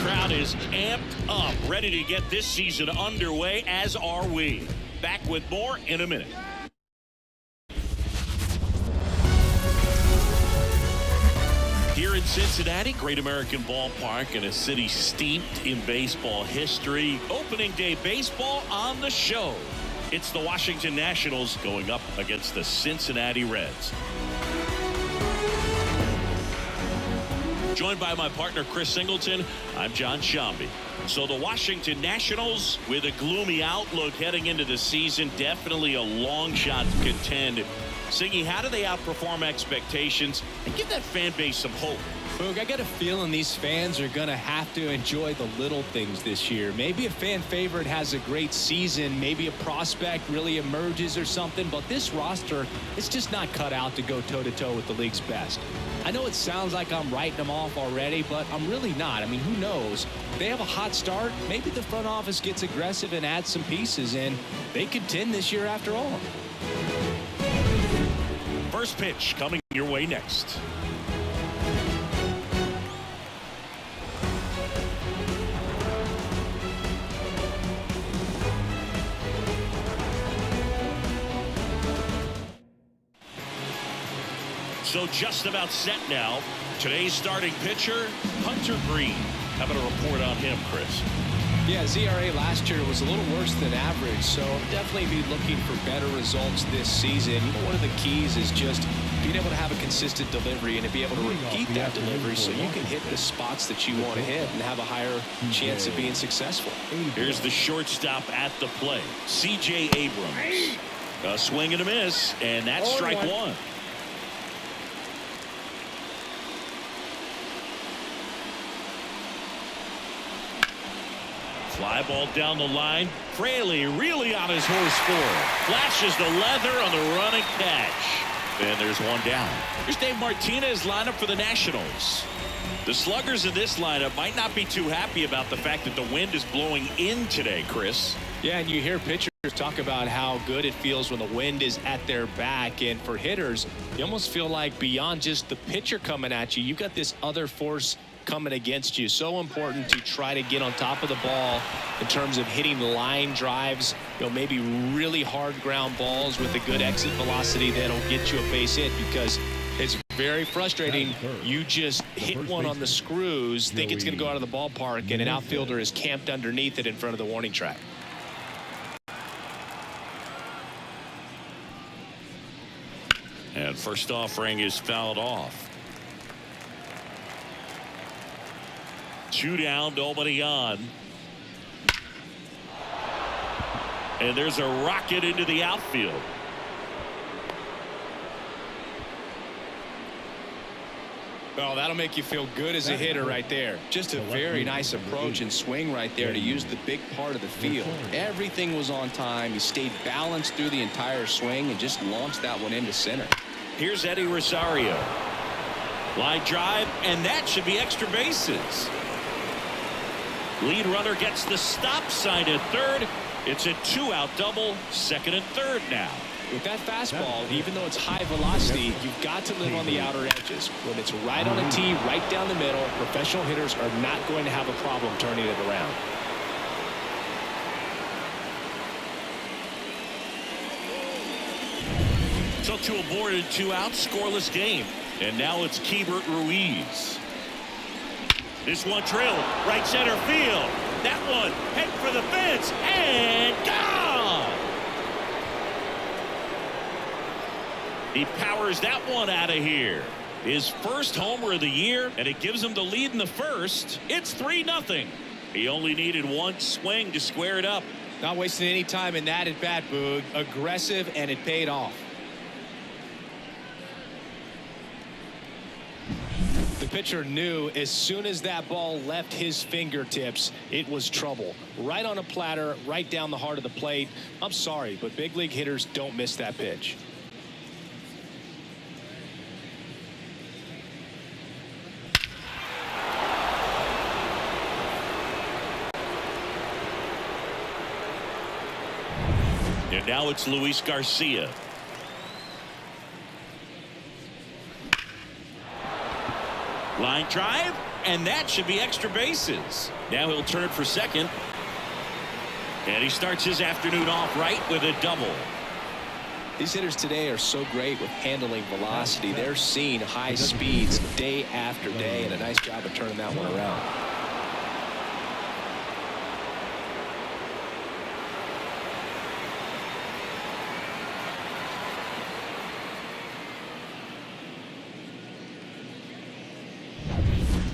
crowd is amped up, ready to get this season underway, as are we. Back with more in a minute. Here in Cincinnati, Great American Ballpark, in a city steeped in baseball history. Opening day baseball on the show. It's the Washington Nationals going up against the Cincinnati Reds. Joined by my partner, Chris Singleton, I'm John Shambi. So the Washington Nationals, with a gloomy outlook heading into the season, definitely a long shot to contend. Singy, how do they outperform expectations and give that fan base some hope? Boog, I got a feeling these fans are going to have to enjoy the little things this year. Maybe a fan favorite has a great season. Maybe a prospect really emerges or something. But this roster is just not cut out to go toe-to-toe with the league's best. I know it sounds like I'm writing them off already, but I'm really not. I mean, who knows? They have a hot start. Maybe the front office gets aggressive and adds some pieces, and they contend this year after all. First pitch coming your way next. So just about set now. Today's starting pitcher, Hunter Greene. How about a report on him, Chris? Yeah, ZRA last year was a little worse than average, so definitely be looking for better results this season. You know, one of the keys is just being able to have a consistent delivery and to be able to repeat that delivery so you can hit the spots that you want to hit and have a higher chance of being successful. Here's the shortstop at the plate, C.J. Abrams. A swing and a miss, and that's strike one. Fly ball down the line. Fraley really on his horse forward. Flashes the leather on the running catch. And there's one down. Here's Dave Martinez lineup for the Nationals. The sluggers in this lineup might not be too happy about the fact that the wind is blowing in today, Chris. Yeah, and you hear pitchers talk about how good it feels when the wind is at their back. And for hitters, you almost feel like beyond just the pitcher coming at you, you've got this other force coming against you. So important to try to get on top of the ball in terms of hitting line drives, you know, maybe really hard ground balls with a good exit velocity that'll get you a base hit, because it's very frustrating. You just hit one on the screws, think it's going to go out of the ballpark, and an outfielder is camped underneath it in front of the warning track. And first offering is fouled off. 2 down, nobody on. And there's a rocket into the outfield. Well, that'll make you feel good as a hitter right there. Just a very nice approach and swing right there to use the big part of the field. Everything was on time. He stayed balanced through the entire swing and just launched that one into center. Here's Eddie Rosario. Line drive, and that should be extra bases. Lead runner gets the stop sign at third. It's a 2-out double, second and third now. With that fastball, even though it's high velocity, you've got to live on the outer edges. When it's right on a tee, right down the middle, professional hitters are not going to have a problem turning it around. So 2 aboard and 2 out, scoreless game. And now it's Keibert Ruiz. This one drilled right center field. That one head for the fence and gone. He powers that one out of here. His first homer of the year, and it gives him the lead in the first. It's 3-0. He only needed one swing to square it up. Not wasting any time in that at bat, Boog. Aggressive, and it paid off. The pitcher knew as soon as that ball left his fingertips, it was trouble. Right on a platter, right down the heart of the plate. I'm sorry, but big league hitters don't miss that pitch. And now it's Luis Garcia. Line drive, and that should be extra bases. Now he'll turn it for second. And he starts his afternoon off right with a double. These hitters today are so great with handling velocity. They're seeing high speeds day after day, and a nice job of turning that one around.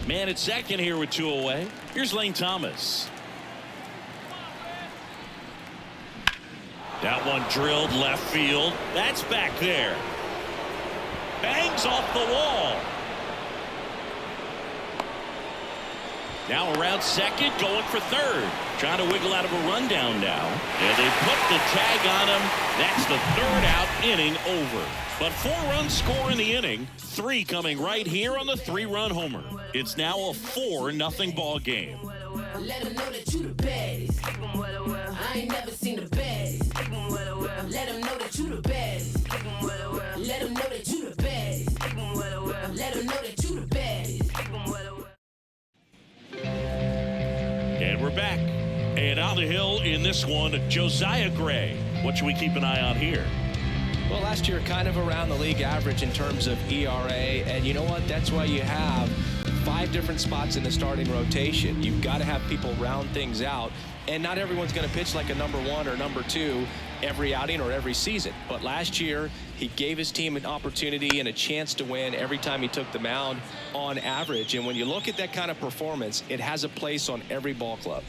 Man at second here with 2 away. Here's Lane Thomas. That one drilled left field. That's back there. Bangs off the wall. Now around second, going for third. Trying to wiggle out of a rundown now. And they put the tag on him. That's the third out, inning over. But 4 runs score in the inning. 3 coming right here on the 3-run homer. It's now a 4-0 ball game. Let them know that you the baddest. I ain't never seen the baddest. Let them know that you the baddest. Let them know that you the baddest. Let them know that you the baddest. And we're back. And on the hill in this one, Josiah Gray. What should we keep an eye on here? Well, last year kind of around the league average in terms of ERA, and you know what? That's why you have 5 different spots in the starting rotation. You've got to have people round things out, and not everyone's going to pitch like a number 1 or number 2 every outing or every season. But last year, he gave his team an opportunity and a chance to win every time he took the mound on average. And when you look at that kind of performance, it has a place on every ball club.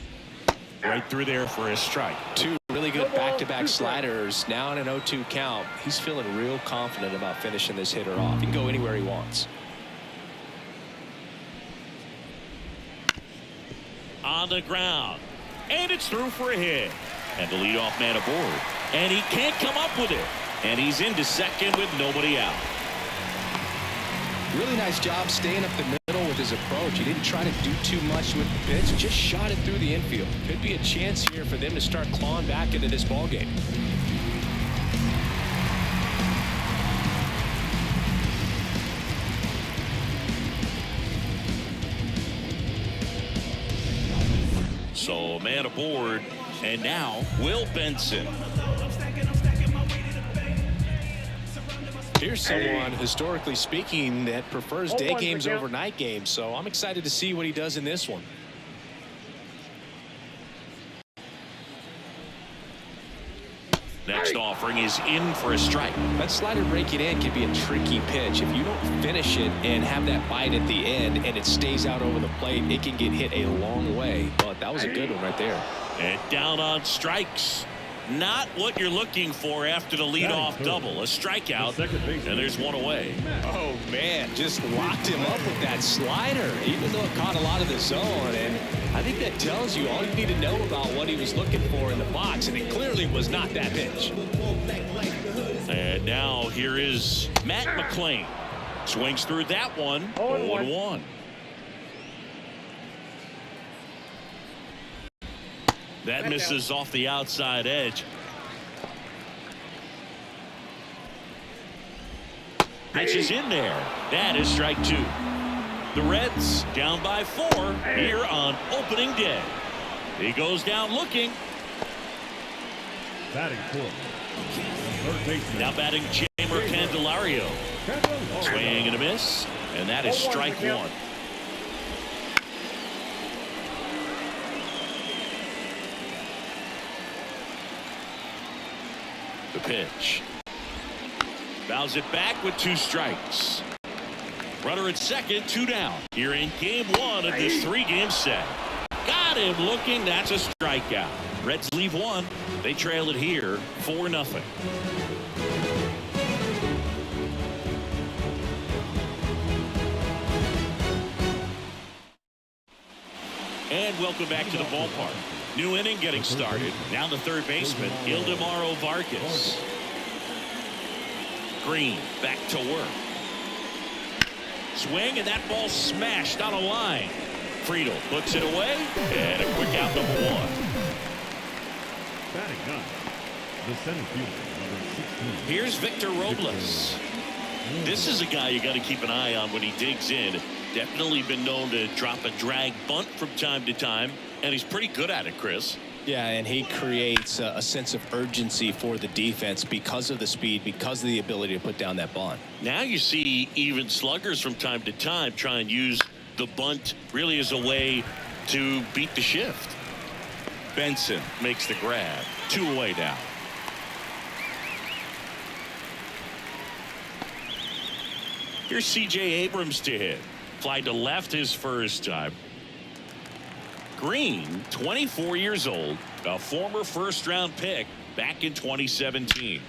Right through there for a strike. 2 really good back-to-back sliders. Now in an 0-2 count. He's feeling real confident about finishing this hitter off. He can go anywhere he wants. On the ground. And it's through for a hit. And the leadoff man aboard. And he can't come up with it. And he's into second with nobody out. Really nice job staying up the middle with his approach. He didn't try to do too much with the pitch, just shot it through the infield. Could be a chance here for them to start clawing back into this ball game. So man aboard. And now Will Benson. Here's someone, historically speaking, that prefers day games over night games. So I'm excited to see what he does in this one. Next offering is in for a strike. That slider breaking in can be a tricky pitch. If you don't finish it and have that bite at the end and it stays out over the plate, it can get hit a long way. But that was a good one right there. And down on strikes. Not what you're looking for after the leadoff double. A strikeout, and there's 1 away. Oh, man, just locked him up with that slider, even though it caught a lot of the zone. And I think that tells you all you need to know about what he was looking for in the box, and it clearly was not that pitch. And now here is Matt McClain. Swings through that one. 0-1. That misses off the outside edge. Pitch is in there. That is strike 2. The Reds down by 4 here on opening day. He goes down looking. Batting fourth. Third baseman. Now batting Jeimer Candelario. Swing and a miss. And that is strike 1. The pitch. Bounds it back with 2 strikes. Runner at second, 2 down. Here in game 1 of this 3-game set. Got him looking. That's a strikeout. Reds leave 1. They trail it here 4-0. And welcome back to the ballpark. New inning getting started. Now the third baseman, Ildemaro Vargas. Green back to work. Swing, and that ball smashed on a line. Friedel puts it away, and a quick out, number 1. Batting 9. The center fielder, number 16. Here's Victor Robles. This is a guy you got to keep an eye on when he digs in. Definitely been known to drop a drag bunt from time to time, and he's pretty good at it, Chris. Yeah, and he creates a sense of urgency for the defense because of the speed, because of the ability to put down that bunt. Now you see even sluggers from time to time try and use the bunt really as a way to beat the shift. Benson makes the grab. 2 away now. Here's C.J. Abrams to hit. Fly to left his first time. Green, 24 years old, a former first-round pick back in 2017.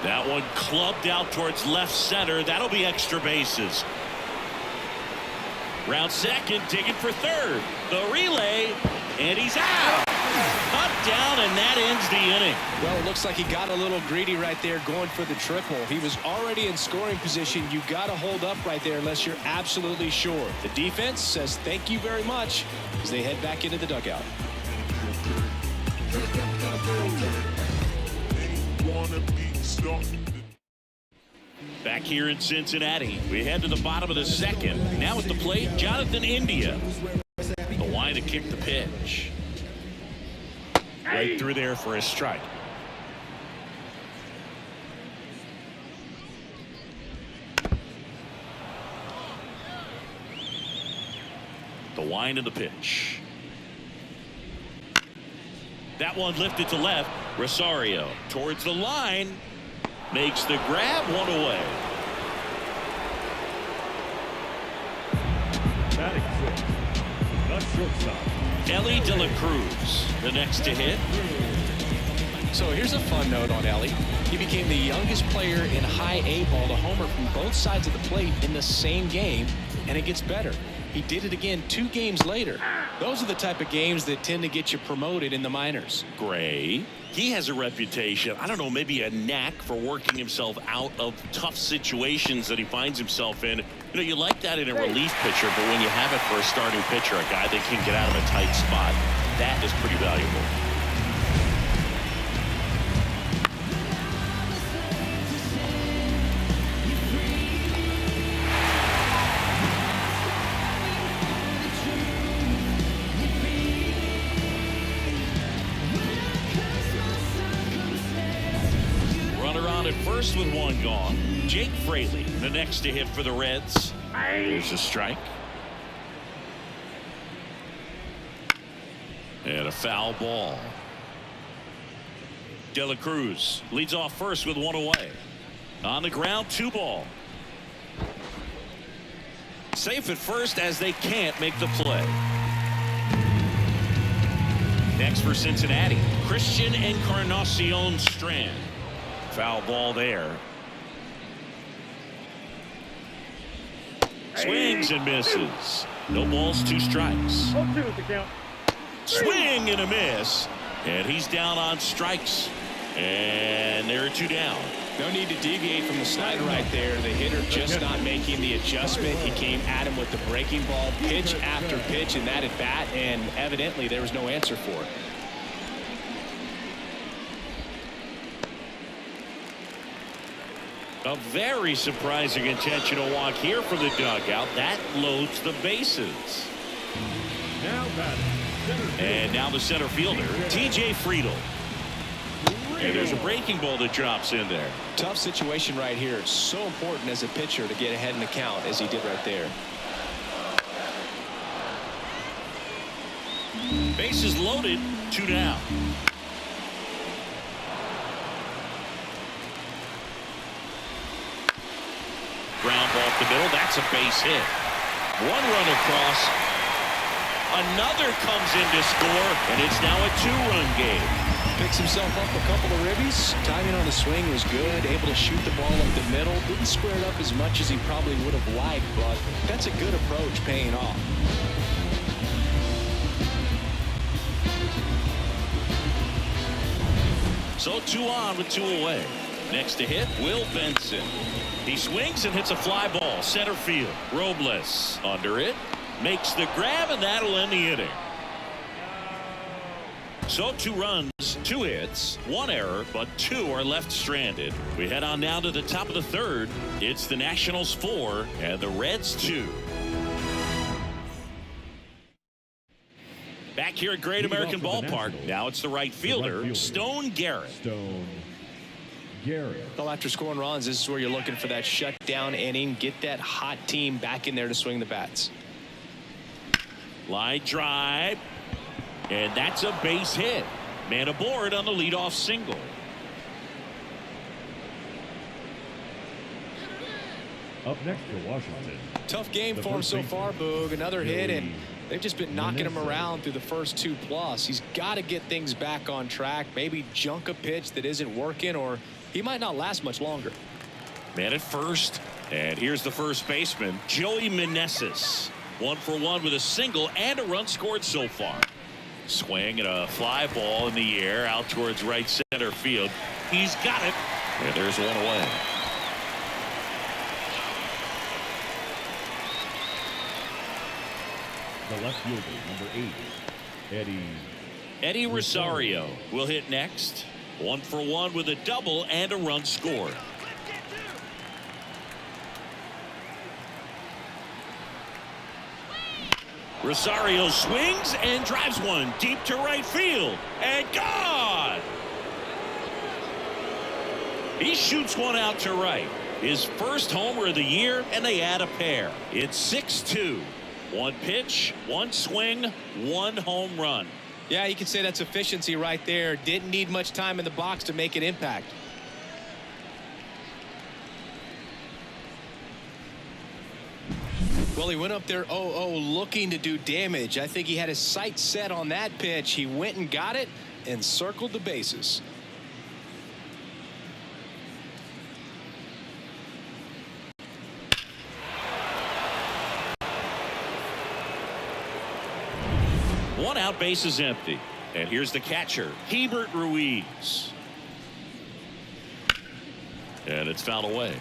That one clubbed out towards left center. That'll be extra bases. Round second, digging for third. The relay, and he's out. Cut down, and that ends the inning. Well, it looks like he got a little greedy right there going for the triple. He was already in scoring position. You got to hold up right there unless you're absolutely sure. The defense says thank you very much as they head back into the dugout. Back here in Cincinnati, we head to the bottom of the second. Now at the plate, Jonathan India. The line to kick the pitch. Right through there for a strike. The wind of the pitch. That one lifted to left. Rosario towards the line. Makes the grab, 1 away. Batting sixth, the shortstop, Elly De La Cruz, the next to hit. So here's a fun note on Elly. He became the youngest player in high A ball to homer from both sides of the plate in the same game, and it gets better. He did it again 2 games later. Those are the type of games that tend to get you promoted in the minors. Gray, he has a reputation, I don't know, maybe a knack for working himself out of tough situations that he finds himself in. You know, you like that in a relief pitcher, but when you have it for a starting pitcher, a guy that can get out of a tight spot, that is pretty valuable. First with 1 gone. Jake Fraley, the next to hit for the Reds. There's a strike. And a foul ball. De La Cruz leads off first with 1 away. On the ground, 2 ball. Safe at first as they can't make the play. Next for Cincinnati, Christian Encarnacion Strand. Foul ball there. Swings and misses. No balls, 2 strikes. 0-2 at the count. Swing and a miss. And he's down on strikes. And there are 2 down. No need to deviate from the slide right there. The hitter just not making the adjustment. He came at him with the breaking ball, pitch after pitch in that at bat, and evidently there was no answer for it. A very surprising intentional walk here from the dugout. That loads the bases. Now batting, center field. And now the center fielder, T.J. Friedl. And there's a breaking ball that drops in there. Tough situation right here. So important as a pitcher to get ahead in the count as he did right there. Bases loaded, 2 down. Ground ball up the middle. That's a base hit. 1 run across. Another comes in to score, and it's now a 2-run game. Picks himself up a couple of ribbies. Timing on the swing was good. Able to shoot the ball up the middle. Didn't square it up as much as he probably would have liked, but that's a good approach paying off. So 2 on with 2 away. Next to hit, Will Benson. He swings and hits a fly ball. Center field. Robles under it. Makes the grab, and that'll end the inning. So 2 runs, 2 hits, 1 error, but 2 are left stranded. We head on now to the top of the 3rd. It's the Nationals 4 and the Reds 2. Back here at Great American Ballpark. Now it's the right fielder, Stone Garrett. Stone Garrett. Well, after scoring runs, this is where you're looking for that shutdown inning. Get that hot team back in there to swing the bats. Line drive. And that's a base hit. Man aboard on the leadoff single. Up next for Washington. Tough game for him so far, Boog. Another hit, and they've just been knocking him around through the first 2+. He's got to get things back on track. Maybe junk a pitch that isn't working, or he might not last much longer. Man at first. And here's the first baseman, Joey Meneses. 1 for 1 with a single and a run scored so far. Swing and a fly ball in the air out towards right center field. He's got it. And there's 1 away. The left fielder, number 8, Eddie Rosario will hit next. 1 for 1 with a double and a run scored. Rosario swings and drives one deep to right field. And gone! He shoots one out to right. His first homer of the year, and they add a pair. It's 6-2. 1 pitch, 1 swing, 1 home run. Yeah, you can say that's efficiency right there. Didn't need much time in the box to make an impact. Well, he went up there 0-0 looking to do damage. I think he had his sights set on that pitch. He went and got it and circled the bases. One out, base is empty. And here's the catcher, Hebert Ruiz. And it's fouled away.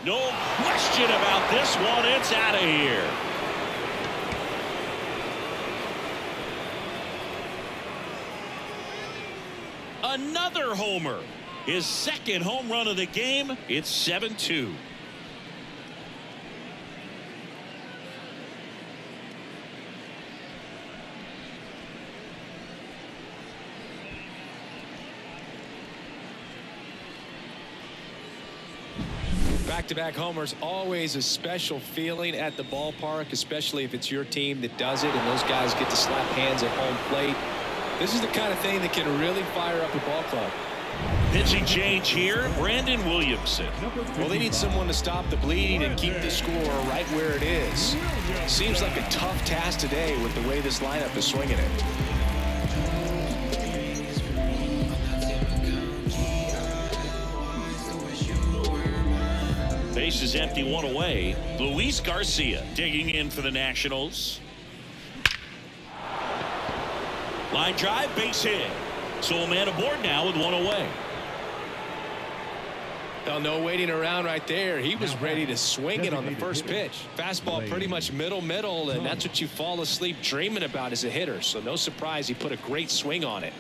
No question about this one. It's out of here. Another homer. His second home run of the game. It's 7-2. Back-to-back homers, always a special feeling at the ballpark, especially if it's your team that does it and those guys get to slap hands at home plate. This is the kind of thing that can really fire up a ball club. Pitching change here, Brandon Williamson. Well, they need someone to stop the bleeding and keep the score right where it is. Seems like a tough task today with the way this lineup is swinging it. Base is empty, 1 away. Luis Garcia digging in for the Nationals. Line drive, base hit. So a man aboard now with 1 away. Well, no waiting around right there. He was ready to swing it on the first pitch. Fastball pretty much middle, and that's what you fall asleep dreaming about as a hitter. So no surprise he put a great swing on it.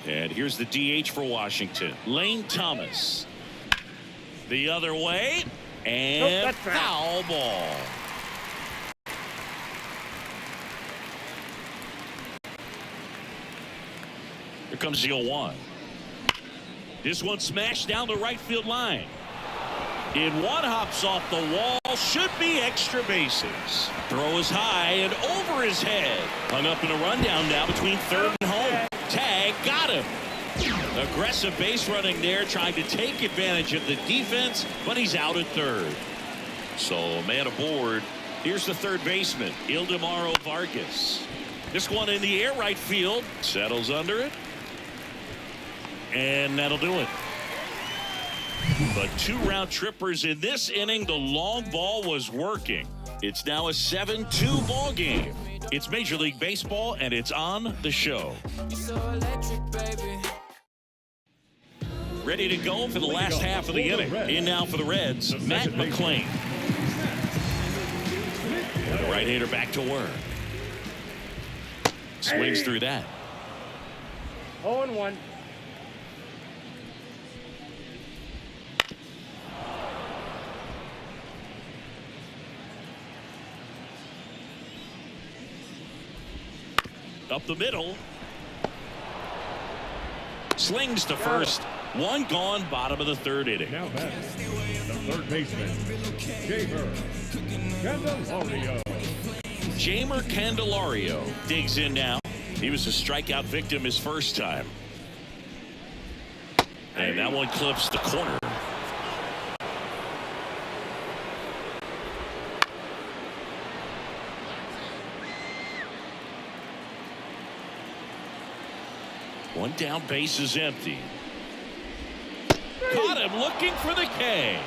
And here's the DH for Washington, Lane Thomas. The other way, and foul ball. Here comes the 0-1. This one smashed down the right field line. In one hops off the wall, should be extra bases. Throw is high and over his head. Hung up in a rundown now between third and home. Tag got him. Aggressive base running there, trying to take advantage of the defense, but he's out at third. So man aboard. Here's the third baseman, Ildemaro Vargas. This one in the air right field, settles under it. And that'll do it. But 2 round trippers in this inning. The long ball was working. It's now a 7-2 ball game. It's Major League Baseball, and it's on the show. Ready to go for the last half of the inning. In now for the Reds, Matt McLain. The right-hander back to work. Swings through that. 0-1. Up the middle. Slings to first. One gone, bottom of the third inning. Now batting, the third baseman, Jeimer Candelario. Jeimer Candelario digs in now. He was a strikeout victim his first time. And that one clips the corner. One down, base is empty. Caught him looking for the K.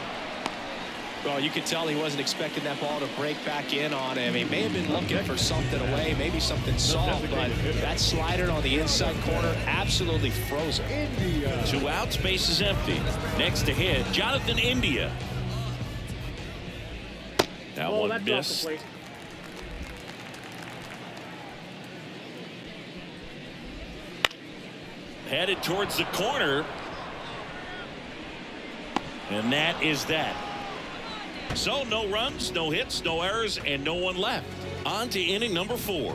Well, you could tell he wasn't expecting that ball to break back in on him. He may have been looking for something away, maybe something soft, but that slider on the inside corner absolutely froze him. 2 outs, base is empty. Next to hit, Jonathan India. That one missed. Headed towards the corner. And that is that. So no runs, no hits, no errors, and no one left. On to inning number 4.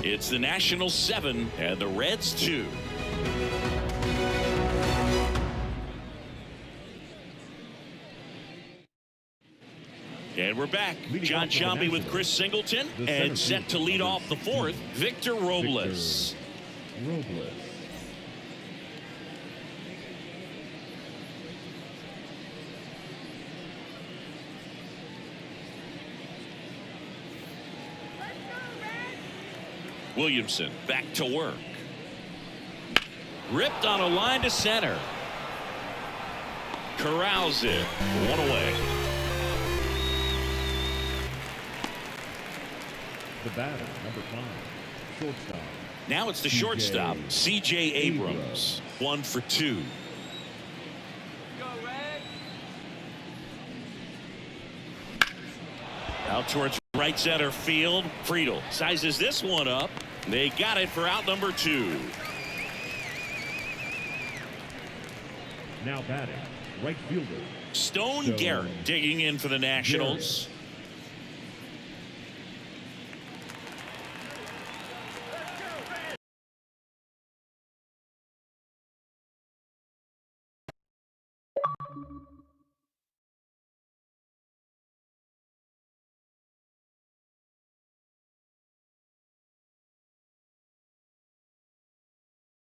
It's the Nationals 7 and the Reds 2. And we're back. John Sciambi with Chris Singleton and set to lead off the 4th, Victor Robles. Williamson back to work. Ripped on a line to center. Corrals it. One away. The batter, number 5, shortstop. Now it's the shortstop, C.J. Abrams. 1 for 2. Out towards right center field. Friedl sizes this one up. They got it for out number 2. Now batting, right fielder, Stone Garrett digging in for the Nationals.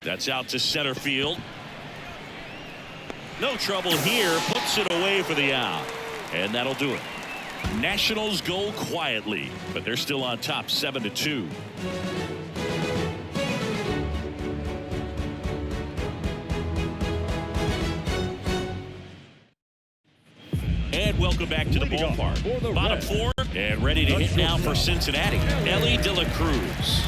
That's out to center field. No trouble here. Puts it away for the out. And that'll do it. Nationals go quietly, but they're still on top 7-2. And welcome back to the ballpark. Bottom 4 and ready to hit now for Cincinnati. Elly De La Cruz.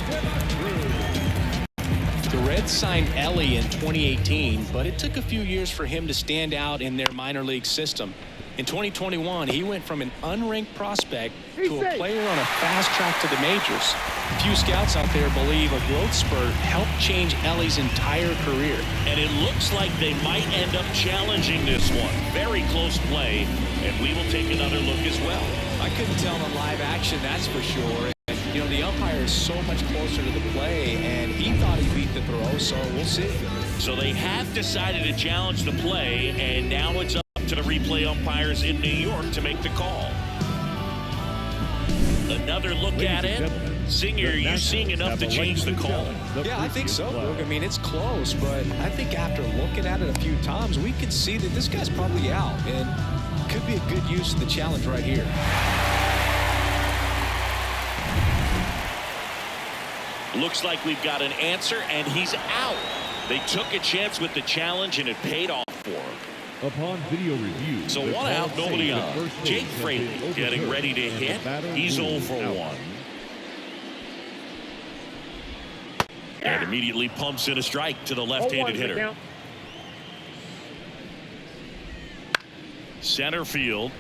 The Reds signed Elly in 2018, but it took a few years for him to stand out in their minor league system. In 2021, he went from an unranked prospect to a player on a fast track to the majors. A few scouts out there believe a growth spurt helped change Elly's entire career. And it looks like they might end up challenging this one. Very close play, and we will take another look as well. I couldn't tell on live action, that's for sure. You know, the umpire is so much closer to the play, and he thought he beat the throw, so we'll see. So they have decided to challenge the play, and now it's up to the replay umpires in New York to make the call. Another look at it. Singer, are you seeing enough to change the call? Yeah, I think so. Look, I mean, it's close, but I think after looking at it a few times, we can see that this guy's probably out, and could be a good use of the challenge right here. Looks like we've got an answer, and he's out. They took a chance with the challenge, and it paid off for him. Upon video review, so one out, nobody on. Jake Fraley getting ready to hit. He's 0 for 1. And immediately pumps in a strike to the left-handed hitter. Center field.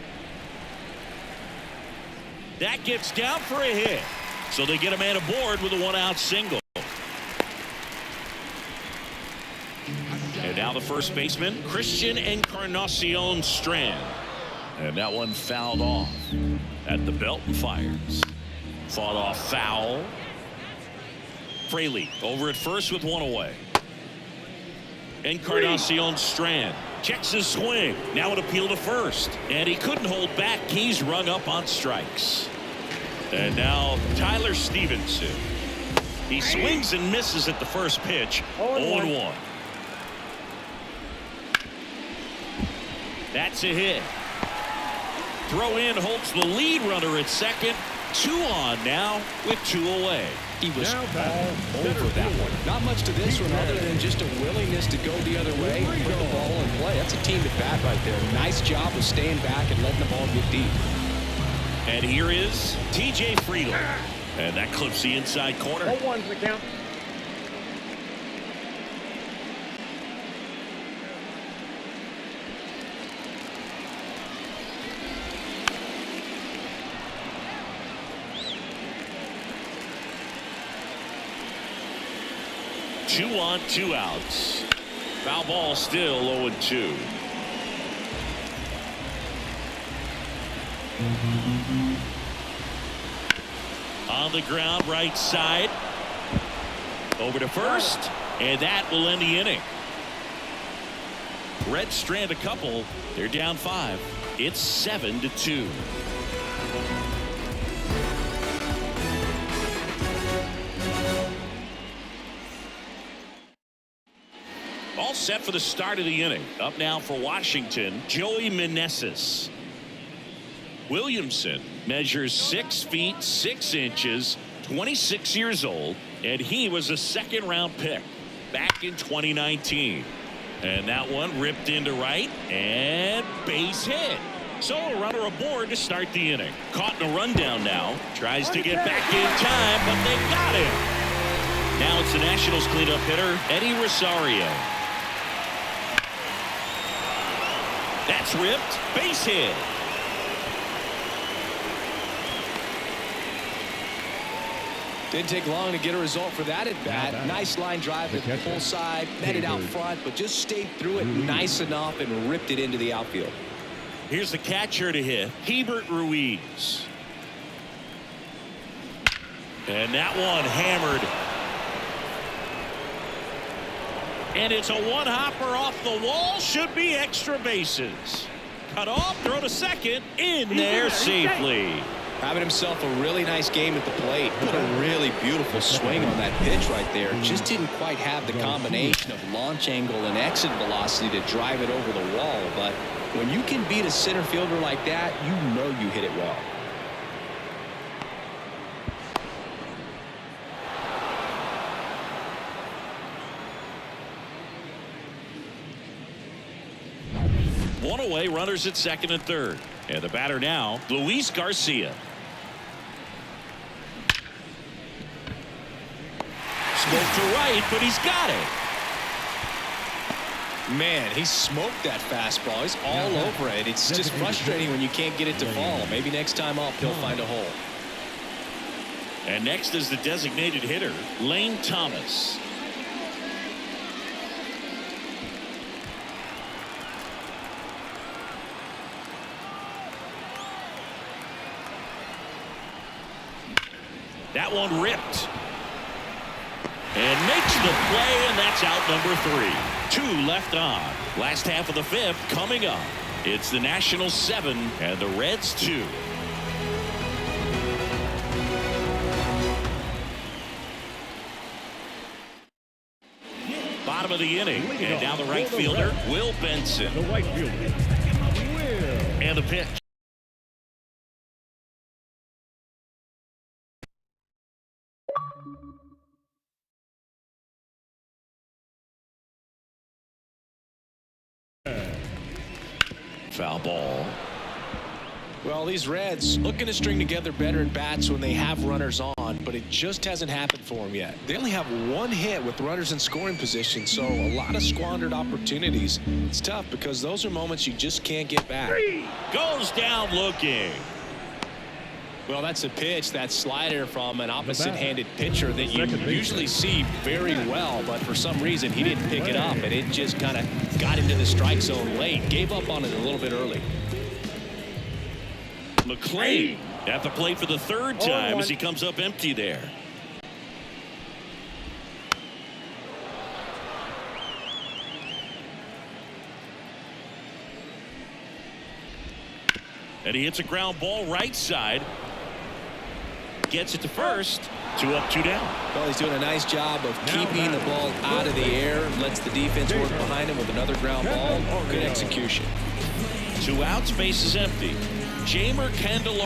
That gets down for a hit. So they get a man aboard with a 1-out single. And now the first baseman, Christian Encarnacion Strand. And that one fouled off at the belt and fires. Fought off foul. Fraley over at first with one away. Encarnacion Strand checks his swing. Now an appeal to first. And he couldn't hold back. He's rung up on strikes. And now Tyler Stevenson. He swings and misses at the first pitch. 0-1. That's a hit. Throw in holds the lead runner at second. 2 on now with 2 away. He was all over that one. Not much to this one other than just a willingness to go the other way, put the ball in play. That's a team at bat right there. Nice job of staying back and letting the ball get deep. And here is TJ Friedl. And that clips the inside corner. 0-1's the count. Two on, 2 outs. Foul ball still 0-2. On the ground, right side. Over to first, and that will end the inning. Reds strand a couple. They're down 5. It's 7-2. All set for the start of the inning. Up now for Washington, Joey Meneses. Williamson measures 6 feet 6 inches, 26 years old, and he was a second-round pick back in 2019. And that one ripped into right and base hit. So a runner aboard to start the inning. Caught in a rundown now. Tries to get back in time, but they got him. Now it's the Nationals cleanup hitter, Eddie Rosario. That's ripped. Base hit. Didn't take long to get a result for that at bat. Nice line drive at the full side, met it out front, but just stayed through it nice enough and ripped it into the outfield. Here's the catcher to hit, Hebert Ruiz. And that one hammered. And it's a one-hopper off the wall. Should be extra bases. Cut off, throw to second, in there safely. Having himself a really nice game at the plate. Put a really beautiful swing on that pitch right there. Just didn't quite have the combination of launch angle and exit velocity to drive it over the wall. But when you can beat a center fielder like that, you know you hit it well. One away, runners at second and third. And the batter now, Luis Garcia. Spoke to right, but he's got it. Man, he smoked that fastball. He's all over it. It's just frustrating when you can't get it to fall. Maybe next time up, he'll find a hole. And next is the designated hitter, Lane Thomas. That one ripped. And makes the play, and that's out number 3. 2 left on. Last half of the 5th coming up. It's the Nationals 7 and the Reds 2. Bottom of the inning, and now the right fielder, Will Benson. The right fielder, Will. And the pitch. Foul ball. Well, these Reds looking to string together better at bats when they have runners on, but it just hasn't happened for them yet. They only have one hit with runners in scoring position, so a lot of squandered opportunities. It's tough because those are moments you just can't get back. Goes down looking. Well, that's a pitch, that slider from an opposite-handed pitcher that you usually see very well, but for some reason he didn't pick it up, and it just kind of got into the strike zone late. Gave up on it a little bit early. McLean at the plate for the third time as he comes up empty there. And he hits a ground ball right side. Gets it to first. 2 up, 2 down. Well, he's doing a nice job of keeping the ball out of the air. Lets the defense work behind him with another ground ball. Good execution. 2 outs, base is empty. Jeimer Candelario.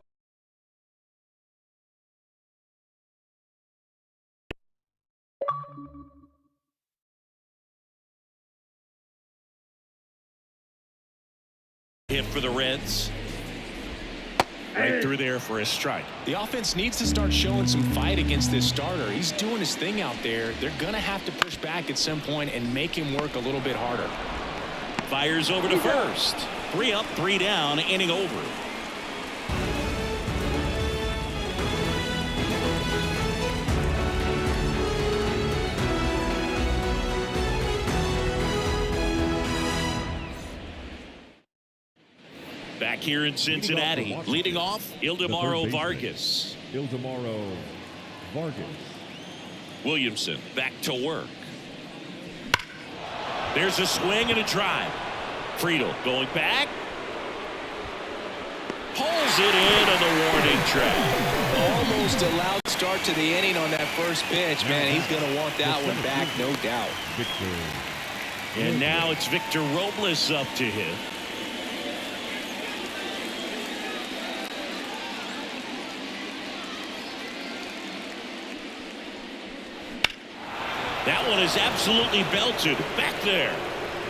Hit for the Reds. Right through there for a strike. The offense needs to start showing some fight against this starter. He's doing his thing out there. They're going to have to push back at some point and make him work a little bit harder. Fires over to first. 3 up, 3 down, inning over. Back here in Cincinnati, leading off, Ildemaro Vargas. Ildemaro Vargas. Williamson back to work. There's a swing and a drive. Friedl going back. Pulls it in on the warning track. Almost a loud start to the inning on that first pitch. Man, he's going to want that one back, no doubt. And now it's Victor Robles up to hit. That one is absolutely belted. Back there.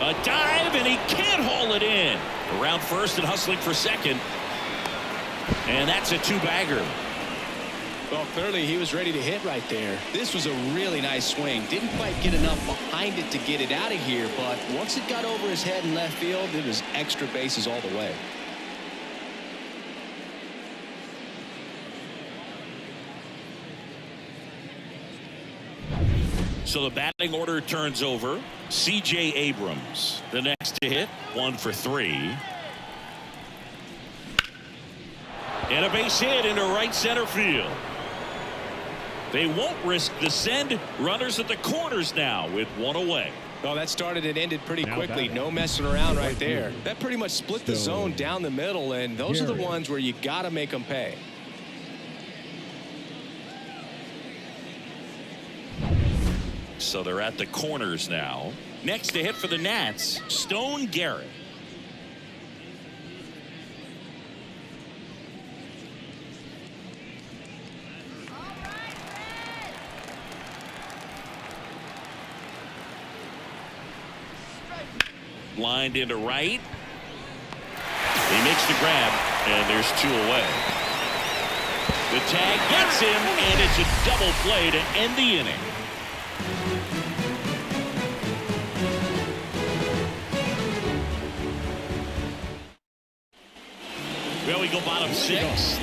A dive, and he can't haul it in. Around first and hustling for second. And that's a 2-bagger. Well, clearly he was ready to hit right there. This was a really nice swing. Didn't quite get enough behind it to get it out of here, but once it got over his head in left field, it was extra bases all the way. So the batting order turns over. C.J. Abrams, the next to hit, 1 for 3. And a base hit into right center field. They won't risk the send. Runners at the corners now with 1 away. Well, that started and ended pretty quickly. No messing around right there. That pretty much split the zone down the middle, and those are the ones where you got to make them pay. So they're at the corners now. Next to hit for the Nats, Stone Garrett. Lined into right. He makes the grab, and there's 2 away. The tag gets him, and it's a double play to end the inning. Well, we go bottom 6.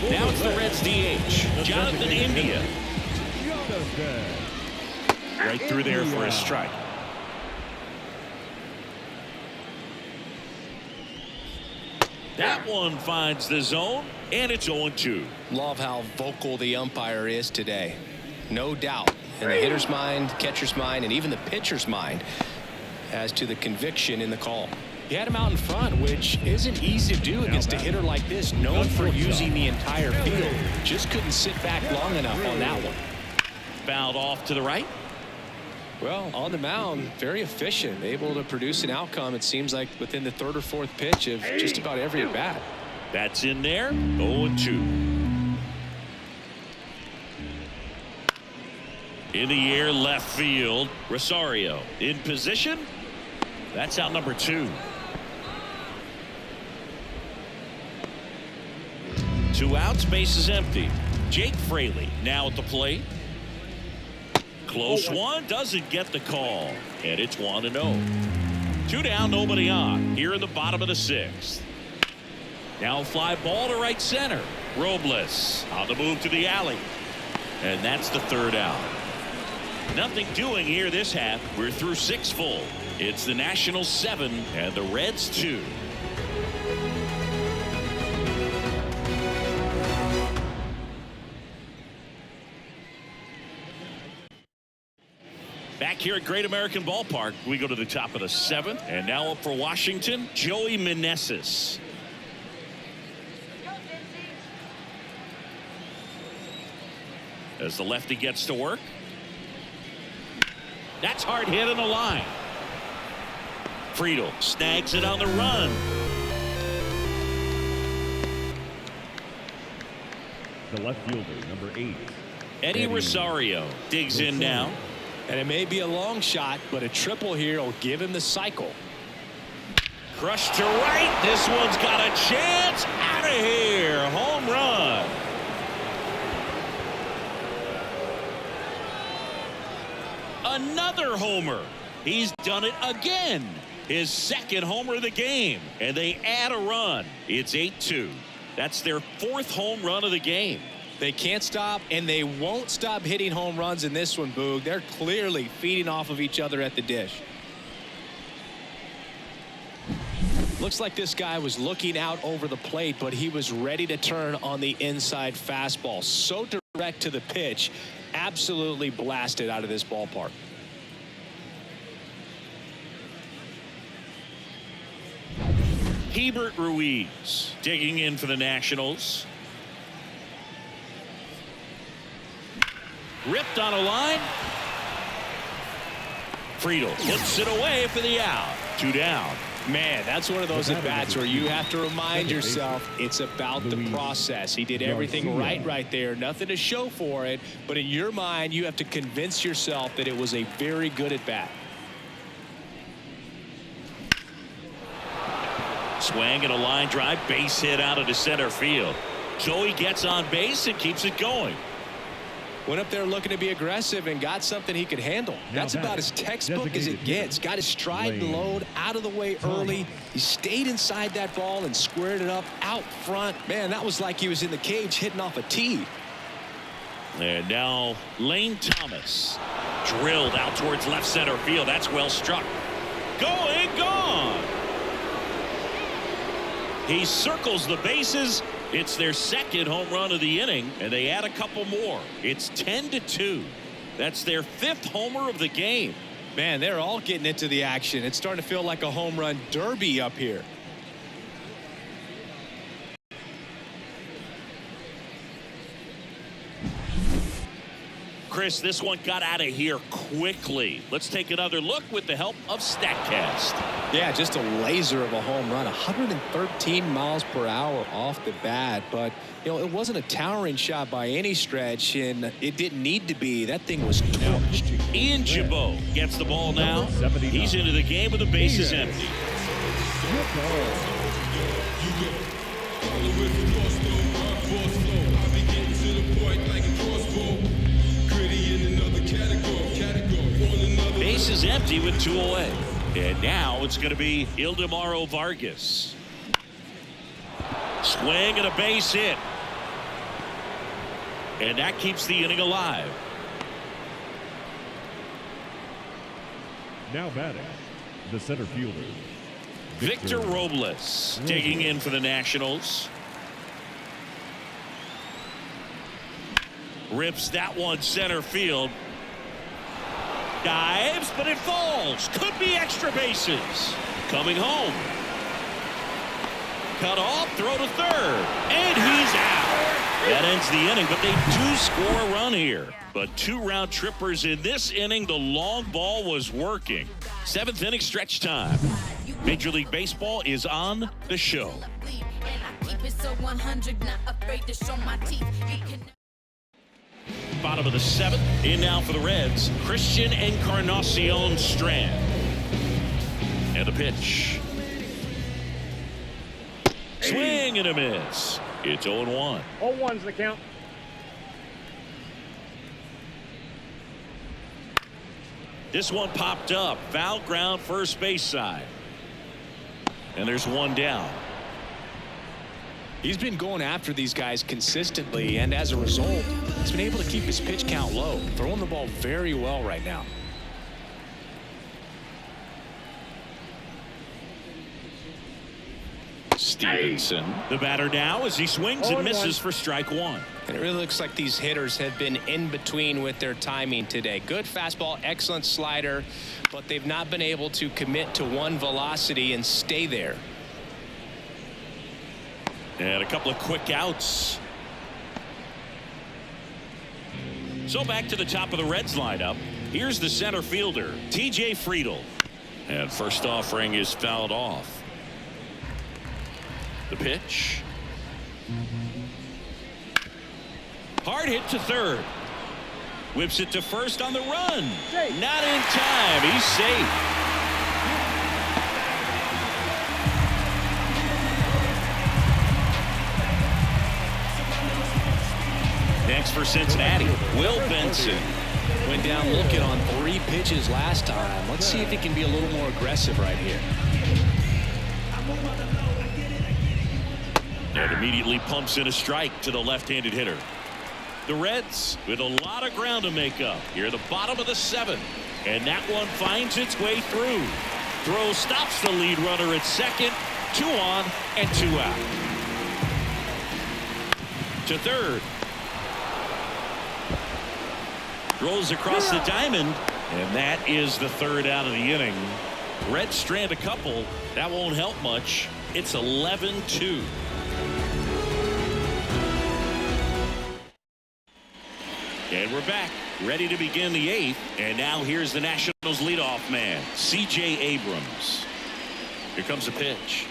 Now it's the Reds DH, Jonathan India. Right through there for a strike. That one finds the zone, and it's 0-2. Love how vocal the umpire is today. No doubt. In the hitter's mind, catcher's mind, and even the pitcher's mind as to the conviction in the call. He had him out in front, which isn't easy to do against a hitter like this, known for using the entire field. Just couldn't sit back long enough on that one. Fouled off to the right. Well, on the mound, very efficient, able to produce an outcome, it seems like, within the 3rd or 4th pitch of just about every at-bat. That's in there. 0-2. In the air, left field. Rosario in position. That's out number 2. 2 outs, bases empty. Jake Fraley now at the plate. Close one, doesn't get the call, and it's 1-0. 2 down, nobody on here in the bottom of the 6th. Now fly ball to right center. Robles on the move to the alley, and that's the 3rd out. Nothing doing here this half. We're through 6 full. It's the Nationals 7 and the Reds 2. Back here at Great American Ballpark, we go to the top of the 7th, and now up for Washington, Joey Meneses. As the lefty gets to work. That's hard hit in the line. Friedel snags it on the run. The left fielder, number 8. Eddie Rosario digs in now. And it may be a long shot, but a triple here will give him the cycle. Crushed to right. This one's got a chance. Out of here. Home run. Another homer. He's done it again. His 2nd homer of the game. And they add a run. It's 8-2. That's their 4th home run of the game. They can't stop, and they won't stop hitting home runs in this one, Boog. They're clearly feeding off of each other at the dish. Looks like this guy was looking out over the plate, but he was ready to turn on the inside fastball. So direct to the pitch. Absolutely blasted out of this ballpark. Hebert Ruiz digging in for the Nationals. Ripped on a line. Friedel puts it away for the out. 2 down. Man, that's one of those at-bats where you have to remind yourself it's about the process. He did everything right there. Nothing to show for it. But in your mind, you have to convince yourself that it was a very good at-bat. Swing and a line drive. Base hit out of the center field. Joey gets on base and keeps it going. Went up there looking to be aggressive and got something he could handle. That's about as textbook as it gets. Got his stride and load out of the way early. He stayed inside that ball and squared it up out front. Man, that was like he was in the cage hitting off a tee. And now Lane Thomas drilled out towards left center field. That's well struck. Going, gone. He circles the bases. It's their 2nd home run of the inning, and they add a couple more. It's 10-2. That's their 5th homer of the game. Man, they're all getting into the action. It's starting to feel like a home run derby up here. Chris, this one got out of here quickly. Let's take another look with the help of StatCast. Yeah, just a laser of a home run. 113 miles per hour off the bat. But, you know, it wasn't a towering shot by any stretch, and it didn't need to be. That thing was torched. Ian Gibaut gets the ball now. He's into the game with the bases empty. Base is empty with 2 away. And now it's going to be Ildemaro Vargas. Swing and a base hit. And that keeps the inning alive. Now batting, the center fielder, Victor Robles digging in for the Nationals. Rips that one center field. Dives, but it falls. Could be extra bases. Coming home. Cut off, throw to third. And he's out. That ends the inning, but they do score a run here. But 2 round trippers in this inning. The long ball was working. 7th inning stretch time. Major League Baseball is on the show. Bottom of the 7th. In now for the Reds, Christian Encarnacion Strand. And the pitch. Swing and a miss. It's 0-1. 0-1's the count. This one popped up. Foul ground, first base side. And there's one down. He's been going after these guys consistently, and as a result, he's been able to keep his pitch count low, throwing the ball very well right now. Stevenson, the batter now, as he swings and misses for strike one. And it really looks like these hitters have been in between with their timing today. Good fastball, excellent slider, but they've not been able to commit to one velocity and stay there. And a couple of quick outs. So back to the top of the Reds lineup. Here's the center fielder, TJ Friedl. And first offering is fouled off. The pitch. Hard hit to third. Whips it to first on the run. Not in time. He's safe. Next for Cincinnati, Will Benson. Went down looking on 3 pitches last time. Let's see if he can be a little more aggressive right here. And immediately pumps in a strike to the left-handed hitter. The Reds with a lot of ground to make up here at the bottom of the 7th. And that one finds its way through. Throw stops the lead runner at second. 2 on and 2 out. To third. Throws across the diamond. And that is the 3rd out of the inning. Reds strand a couple. That won't help much. It's 11-2. And we're back, ready to begin the 8th. And now here's the Nationals leadoff man, C.J. Abrams. Here comes the pitch.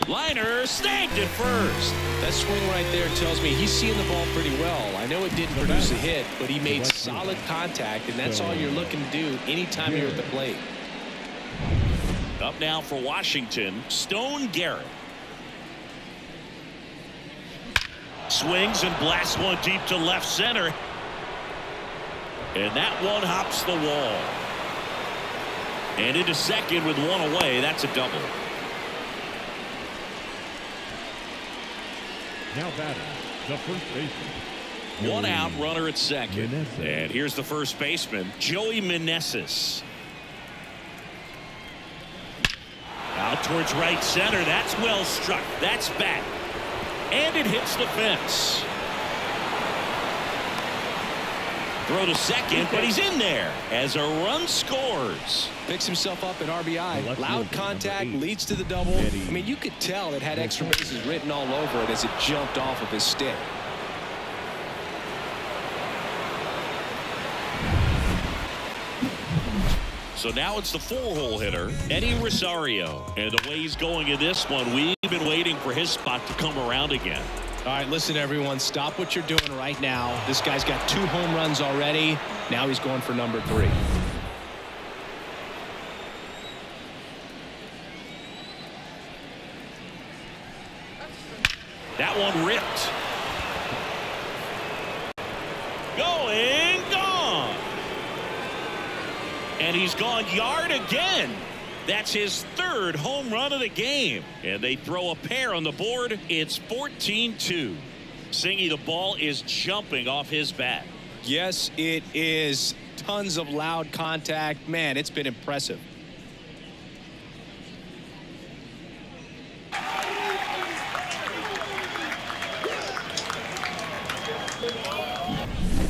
Liner snagged at first. That swing right there tells me he's seeing the ball pretty well. I know it didn't produce a hit, but he made solid contact, and that's all you're looking to do anytime you're at the plate. Up now for Washington, Stone Garrett. Swings and blasts one deep to left center. And that one hops the wall. And into second with one away. That's a double. Now batting, the first baseman. One out, runner at second. Meneses. And here's the first baseman, Joey Meneses. Out towards right center. That's well struck. That's back. And it hits the fence. Throw to second, but he's in there as a run scores. Picks himself up at RBI. Loud contact, leads to the double. I mean, you could tell it had extra bases written all over it as it jumped off of his stick. So now it's the 4-hole hitter, Eddie Rosario. And the way he's going in this one, we've been waiting for his spot to come around again. All right, listen, everyone. Stop what you're doing right now. This guy's got 2 home runs already. Now he's going for number 3. That one ripped. Going, gone. And he's gone yard again. That's his 3rd home run of the game. And they throw a pair on the board. It's 14-2. Singy, the ball is jumping off his bat. Yes, it is. Tons of loud contact. Man, it's been impressive.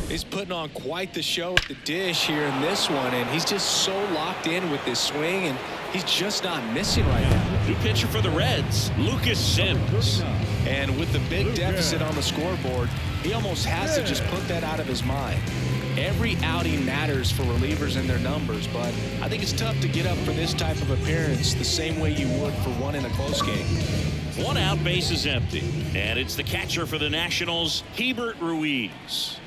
He's putting on quite the show at the dish here in this one, and he's just so locked in with this swing, and he's just not missing right now. New pitcher for the Reds, Lucas Sims. And with the big deficit on the scoreboard, he almost has to just put that out of his mind. Every outing matters for relievers and their numbers, but I think it's tough to get up for this type of appearance the same way you would for one in a close game. 1 out, base is empty. And it's the catcher for the Nationals, Hebert Ruiz.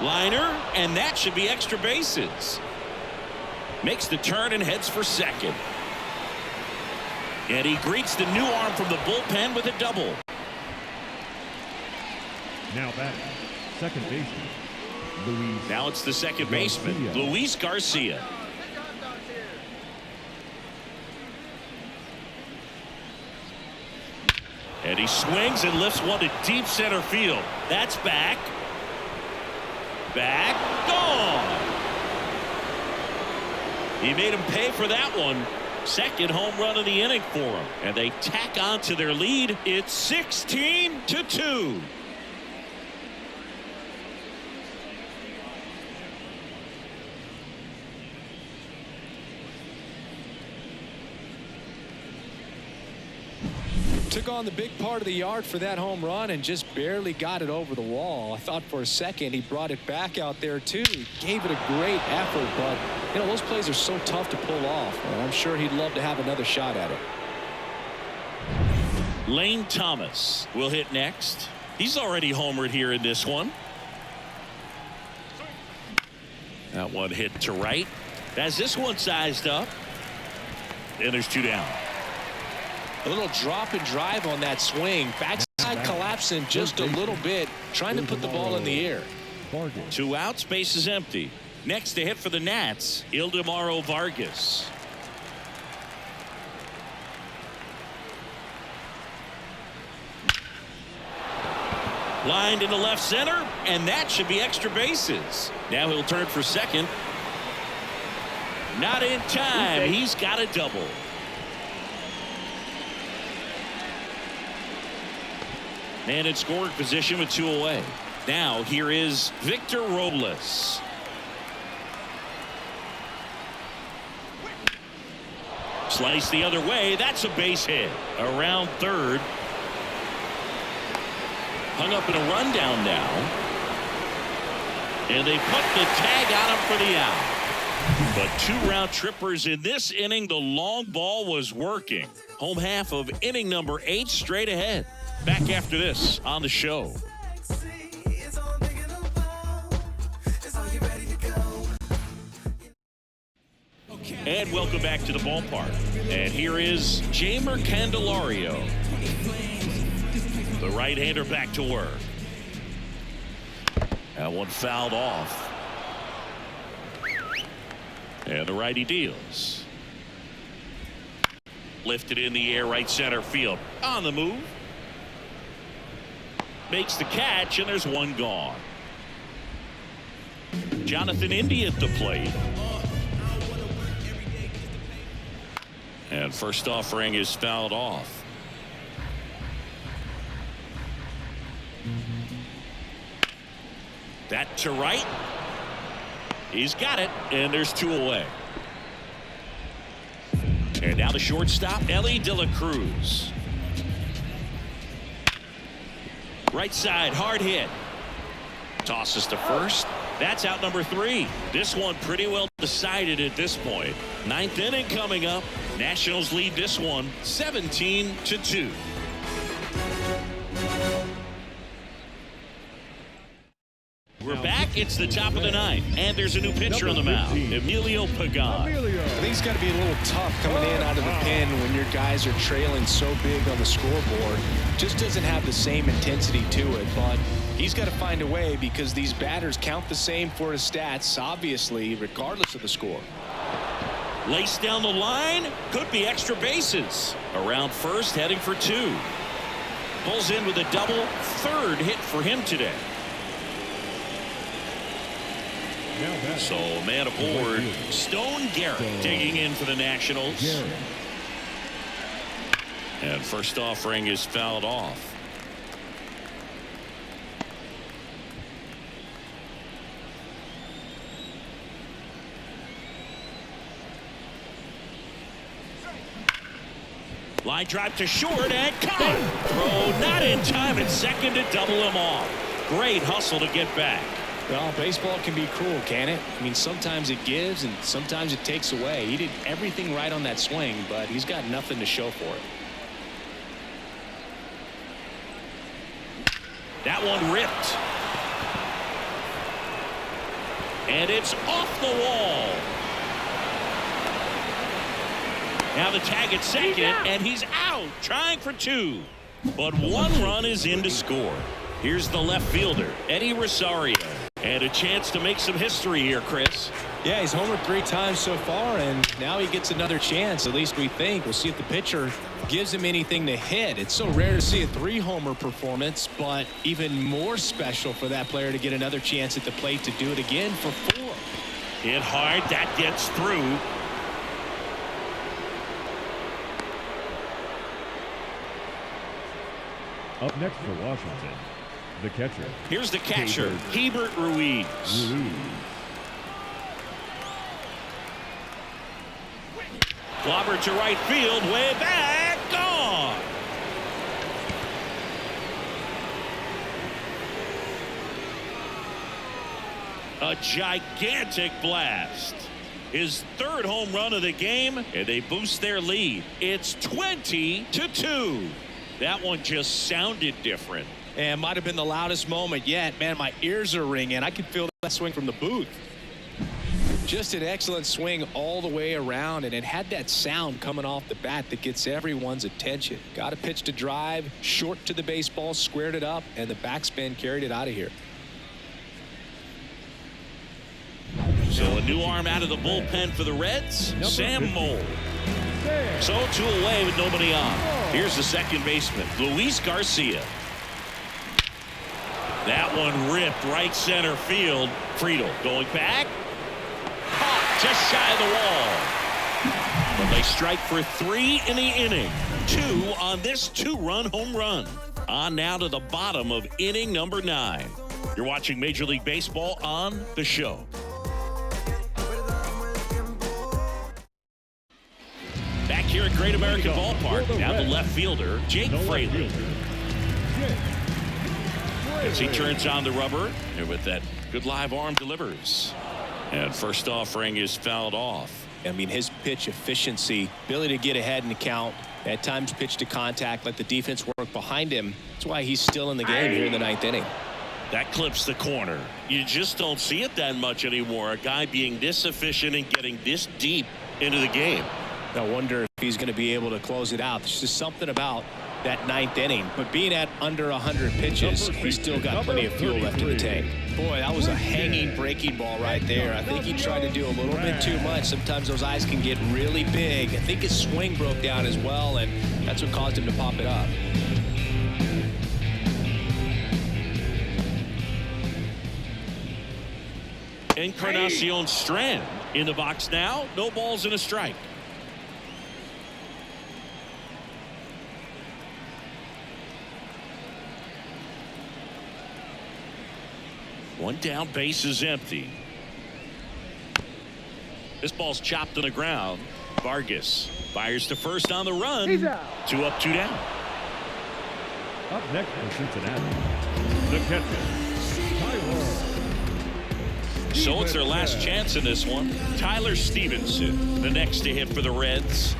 Liner, and that should be extra bases. Makes the turn and heads for second. And he greets the new arm from the bullpen with a double. Now batting, second baseman, Luis. Now it's the second baseman, Luis Garcia. And he swings and lifts one to deep center field. That's back. Back. Gone. He made him pay for that one. Second home run of the inning for him. And they tack on to their lead. It's 16-2. Took on the big part of the yard for that home run and just barely got it over the wall. I thought for a second he brought it back out there too. He gave it a great effort, but you know those plays are so tough to pull off. And I'm sure he'd love to have another shot at it. Lane Thomas will hit next. He's already homered here in this one. That one hit to right. Has this one sized up. And there's two down. A little drop and drive on that swing. Backside collapsing just a little bit, trying to put the ball in the air. Two outs, base is empty. Next to hit for the Nats, Ildemaro Vargas. Lined into left center, and that should be extra bases. Now he'll turn for second. Not in time. He's got a double. And in scoring position with two away. Now here is Victor Robles. Slice the other way. That's a base hit. Around third. Hung up in a rundown now. And they put the tag on him for the out. But two round trippers in this inning. The long ball was working. Home half of inning number 8 straight ahead. Back after this on the show. And welcome back to the ballpark. And here is Jeimer Candelario. The right-hander back to work. That one fouled off. And the righty deals. Lifted in the air, right center field. On the move. Makes the catch, and there's one gone. Jonathan India at the plate. And first offering is fouled off. That to right. He's got it, and there's two away. And now the shortstop, Elly De La Cruz. Right side, hard hit. Tosses to first. That's out number 3. This one pretty well decided at this point. 9th inning coming up. Nationals lead this one 17-2. We're back. It's the top of the 9th, and there's a new pitcher on the mound, Emilio Pagan. I think it's got to be a little tough coming in out of the pen when your guys are trailing so big on the scoreboard. Just doesn't have the same intensity to it, but he's got to find a way because these batters count the same for his stats, obviously, regardless of the score. Laced down the line, could be extra bases. Around first, heading for 2. Pulls in with a double, 3rd hit for him today. So man aboard, Stone Garrett digging in for the Nationals. And first offering is fouled off. Line drive to short and caught. Throw not in time at second to double him off. Great hustle to get back. Well, baseball can be cruel, can it? I mean, sometimes it gives and sometimes it takes away. He did everything right on that swing, but he's got nothing to show for it. That one ripped. And it's off the wall. Now the tag at second, and he's out, trying for two. But one run is in to score. Here's the left fielder, Eddie Rosario. And a chance to make some history here, Chris. Yeah, he's homered 3 times so far, and now he gets another chance, at least we think. We'll see if the pitcher gives him anything to hit. It's so rare to see a 3-homer performance, but even more special for that player to get another chance at the plate to do it again for 4. Hit hard, that gets through. Up next for Washington, the catcher. Here's the catcher, Hebert Ruiz. Clobber to right field, way back, gone. A gigantic blast. His 3rd home run of the game, and they boost their lead. It's 20-2. That one just sounded different. And might have been the loudest moment yet. Man, my ears are ringing. I could feel that swing from the booth. Just an excellent swing all the way around, and it had that sound coming off the bat that gets everyone's attention. Got a pitch to drive, short to the baseball, squared it up, and the backspin carried it out of here. So a new arm out of the bullpen for the Reds, Sam Moll. So 2 away with nobody on. Here's the second baseman, Luis Garcia. That one ripped right center field. Friedel going back. Caught just shy of the wall. But they strike for 3 in the inning. 2 on this 2-run home run. On now to the bottom of inning number 9. You're watching Major League Baseball on The Show. Back here at Great American Ballpark, now the left fielder, Jake Fraley. As he turns on the rubber, and with that good live arm delivers. And first offering is fouled off. I mean, his pitch efficiency, ability to get ahead in the count, at times pitch to contact, let the defense work behind him. That's why he's still in the game here in the 9th inning. That clips the corner. You just don't see it that much anymore. A guy being this efficient and getting this deep into the game. I wonder if he's going to be able to close it out. There's just something about that 9th inning. But being at under 100 pitches, he's still got plenty of fuel left in the tank. Boy, that was a hanging breaking ball right there. I think he tried to do a little bit too much. Sometimes those eyes can get really big. I think his swing broke down as well, and that's what caused him to pop it up. Encarnacion Strand in the box now. No balls and a strike. One down, base is empty. This ball's chopped on the ground. Vargas fires to first on the run. 2 up, 2 down. Up next for Cincinnati, the catcher, Tyler. So it's their last chance in this one. Tyler Stevenson, the next to hit for the Reds.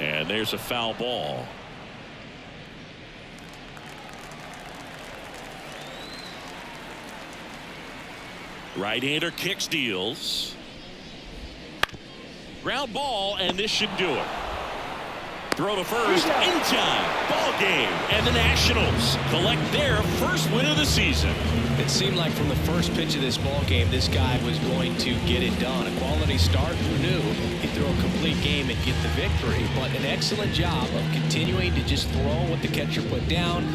And there's a foul ball. Right-hander kicks, deals. Ground ball, and this should do it. Throw to first, in time. Ball game. And the Nationals collect their first win of the season. It seemed like from the first pitch of this ball game, this guy was going to get it done. A quality start. Who knew he'd throw a complete game and get the victory? But an excellent job of continuing to just throw what the catcher put down.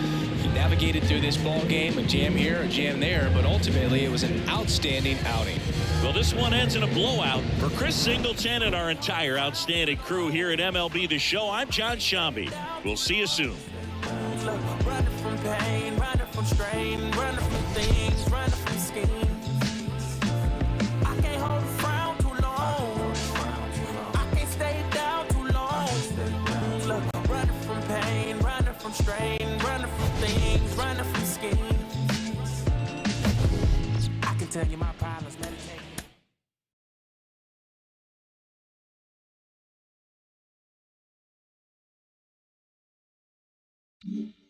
He navigated through this ball game, a jam here, a jam there, but ultimately it was an outstanding outing. Well, this one ends in a blowout. For Chris Singleton and our entire outstanding crew here at MLB The Show, I'm John Shambi. We'll see you soon. Running from pain, running from strain, running from things, running from schemes. I can't hold a frown too long. I can't stay down too long. Look, running from pain, running from strain, running from things, running from schemes. I can tell you my problems, meditate. well.